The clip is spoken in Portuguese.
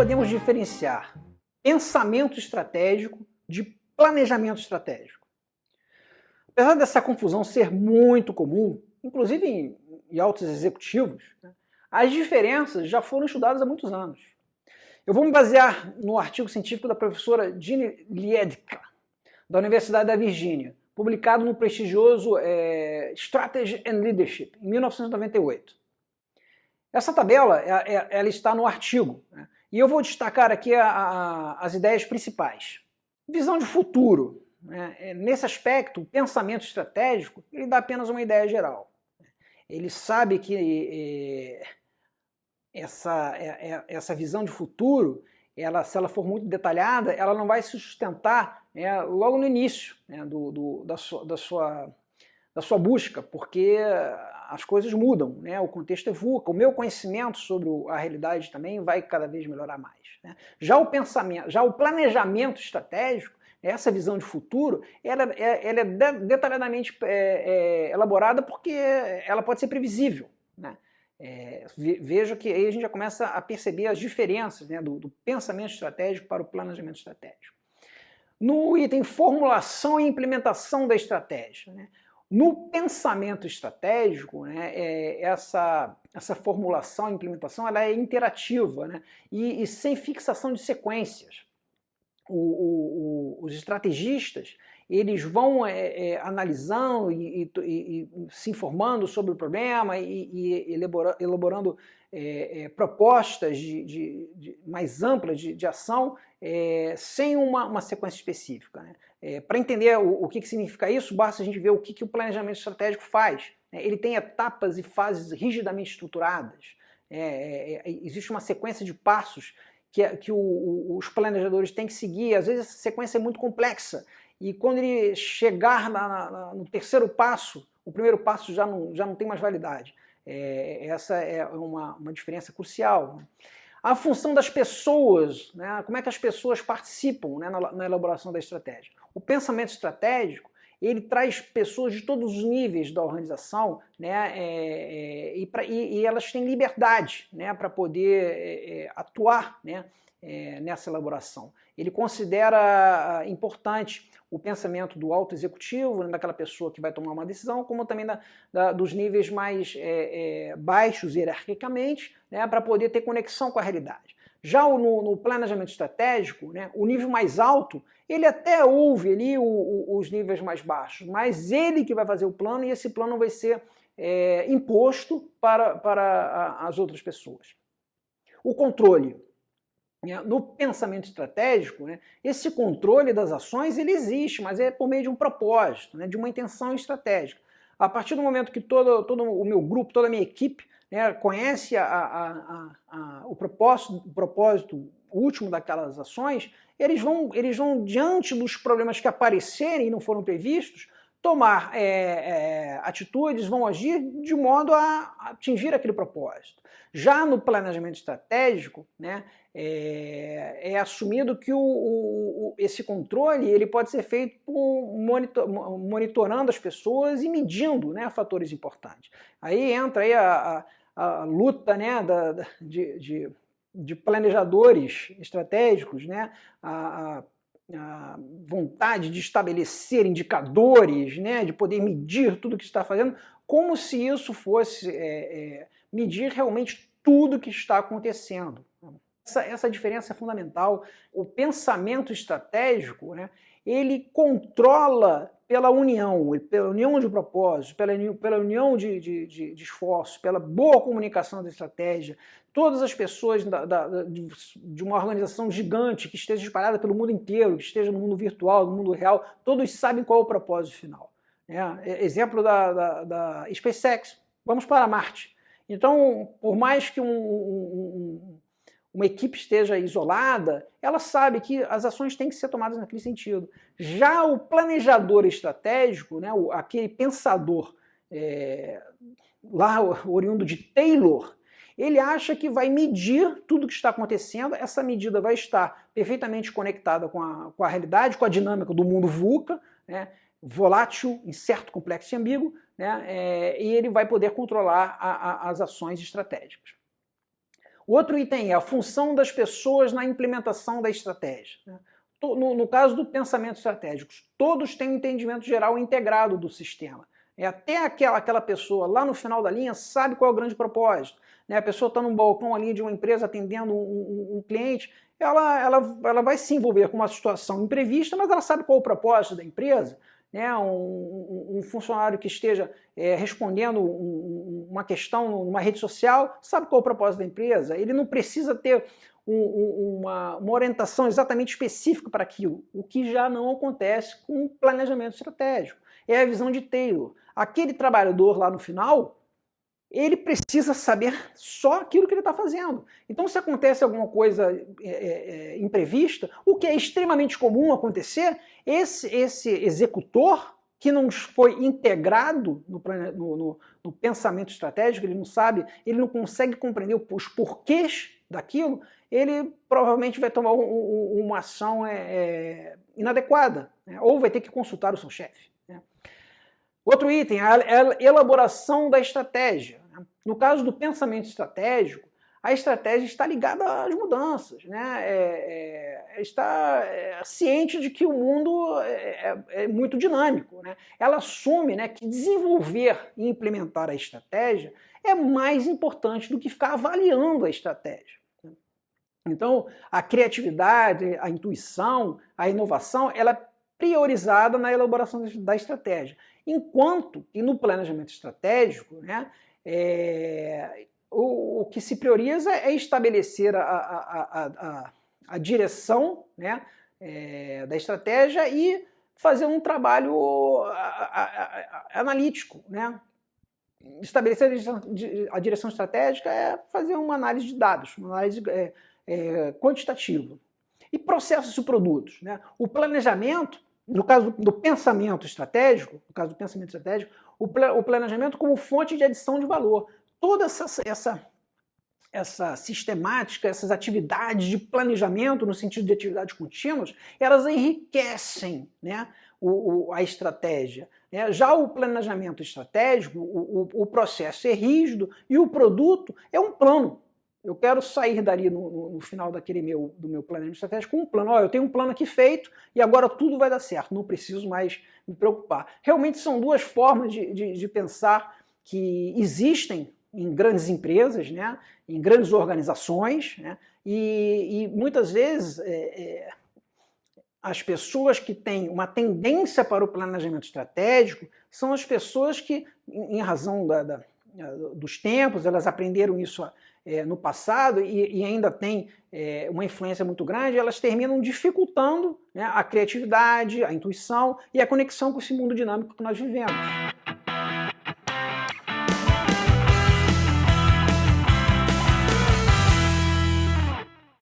podemos diferenciar pensamento estratégico de planejamento estratégico? Apesar dessa confusão ser muito comum, inclusive em altos executivos, né, as diferenças já foram estudadas há muitos anos. Eu vou me basear no artigo científico da professora Ginny Liedtke, da Universidade da Virgínia, publicado no prestigioso Strategy and Leadership, em 1998. Essa tabela ela está no artigo, né, e eu vou destacar aqui as ideias principais. Visão de futuro. Né, nesse aspecto, o pensamento estratégico ele dá apenas uma ideia geral. Ele sabe que essa visão de futuro, se ela for muito detalhada, ela não vai se sustentar logo no início da sua busca, porque as coisas mudam, né? O contexto evolui, o meu conhecimento sobre a realidade também vai cada vez melhorar mais. Né? Já o planejamento estratégico, essa visão de futuro, ela é detalhadamente elaborada porque ela pode ser previsível. Né? Vejo que aí a gente já começa a perceber as diferenças, né, do pensamento estratégico para o planejamento estratégico. No item formulação e implementação da estratégia, né, no pensamento estratégico, né, essa formulação e implementação ela é interativa, né, e sem fixação de sequências. Os estrategistas eles vão analisando e se informando sobre o problema e elaborando propostas mais amplas de ação sem uma sequência específica. Né? Para entender o que significa isso, basta a gente ver o que o planejamento estratégico faz. Né? Ele tem etapas e fases rigidamente estruturadas. Existe uma sequência de passos que os planejadores têm que seguir. Às vezes essa sequência é muito complexa. E quando ele chegar no terceiro passo, o primeiro passo já não tem mais validade. Essa é uma diferença crucial. Né? A função das pessoas, né? Como é que as pessoas participam, né, na elaboração da estratégia. O pensamento estratégico, ele traz pessoas de todos os níveis da organização, né, e elas têm liberdade, né, para poder atuar, né, nessa elaboração. Ele considera importante o pensamento do alto executivo, né, daquela pessoa que vai tomar uma decisão, como também dos níveis mais baixos hierarquicamente, né, para poder ter conexão com a realidade. Já no planejamento estratégico, né, o nível mais alto, ele até ouve ali os níveis mais baixos, mas ele que vai fazer o plano e esse plano vai ser imposto para as outras pessoas. O controle. No pensamento estratégico, né, esse controle das ações ele existe, mas é por meio de um propósito, né, de uma intenção estratégica. A partir do momento que todo o meu grupo, toda a minha equipe, né, conhece o propósito último daquelas ações, eles vão diante dos problemas que aparecerem e não foram previstos, tomar atitudes, vão agir de modo a atingir aquele propósito. Já no planejamento estratégico, né, é assumido que esse controle ele pode ser feito monitorando as pessoas e medindo, né, fatores importantes. Aí entra aí a luta, né, de planejadores estratégicos, né, a vontade de estabelecer indicadores, né, de poder medir tudo o que está fazendo, como se isso fosse medir realmente tudo o que está acontecendo. Essa diferença é fundamental. O pensamento estratégico, né, ele controla pela união de propósitos, pela união de esforços, pela boa comunicação da estratégia. Todas as pessoas de uma organização gigante que esteja espalhada pelo mundo inteiro, que esteja no mundo virtual, no mundo real, todos sabem qual é o propósito final. Exemplo da SpaceX, vamos para Marte. Então, por mais que uma equipe esteja isolada, ela sabe que as ações têm que ser tomadas naquele sentido. Já o planejador estratégico, né, aquele pensador lá oriundo de Taylor, ele acha que vai medir tudo o que está acontecendo, essa medida vai estar perfeitamente conectada com a realidade, com a dinâmica do mundo VUCA, né, volátil, incerto, complexo e ambíguo, né, e ele vai poder controlar as ações estratégicas. O outro item é a função das pessoas na implementação da estratégia. No caso do pensamento estratégico, todos têm um entendimento geral integrado do sistema. Até aquela pessoa lá no final da linha sabe qual é o grande propósito. A pessoa está num balcão ali de uma empresa atendendo um cliente, ela vai se envolver com uma situação imprevista, mas ela sabe qual é o propósito da empresa. Um funcionário que esteja respondendo uma questão numa rede social, sabe qual é o propósito da empresa. Ele não precisa ter uma orientação exatamente específica para aquilo, o que já não acontece com o planejamento estratégico. É a visão de Taylor. Aquele trabalhador lá no final, ele precisa saber só aquilo que ele está fazendo. Então, se acontece alguma coisa imprevista, o que é extremamente comum acontecer, esse executor que não foi integrado no pensamento estratégico, ele não sabe, ele não consegue compreender os porquês daquilo, ele provavelmente vai tomar uma ação inadequada, ou vai ter que consultar o seu chefe. Outro item, a elaboração da estratégia. No caso do pensamento estratégico, a estratégia está ligada às mudanças, está ciente de que o mundo é muito dinâmico. Ela assume que desenvolver e implementar a estratégia é mais importante do que ficar avaliando a estratégia. Então, a criatividade, a intuição, a inovação, ela é priorizada na elaboração da estratégia. Enquanto que no planejamento estratégico, o que se prioriza é estabelecer a direção da estratégia e fazer um trabalho analítico. Estabelecer a direção estratégica é fazer uma análise de dados, uma análise quantitativa. E processos e produtos. O planejamento, no caso do pensamento estratégico, o planejamento como fonte de adição de valor. Toda essa sistemática, essas atividades de planejamento, no sentido de atividades contínuas, elas enriquecem a estratégia. Já o planejamento estratégico, o processo é rígido e o produto é um plano. Eu quero sair dali no final do meu planejamento estratégico com um plano. Eu tenho um plano aqui feito e agora tudo vai dar certo, não preciso mais me preocupar. Realmente são duas formas de pensar que existem em grandes empresas, em grandes organizações, e muitas vezes as pessoas que têm uma tendência para o planejamento estratégico são as pessoas que, em razão dos tempos, elas aprenderam isso no passado e ainda tem uma influência muito grande, elas terminam dificultando a criatividade, a intuição e a conexão com esse mundo dinâmico que nós vivemos.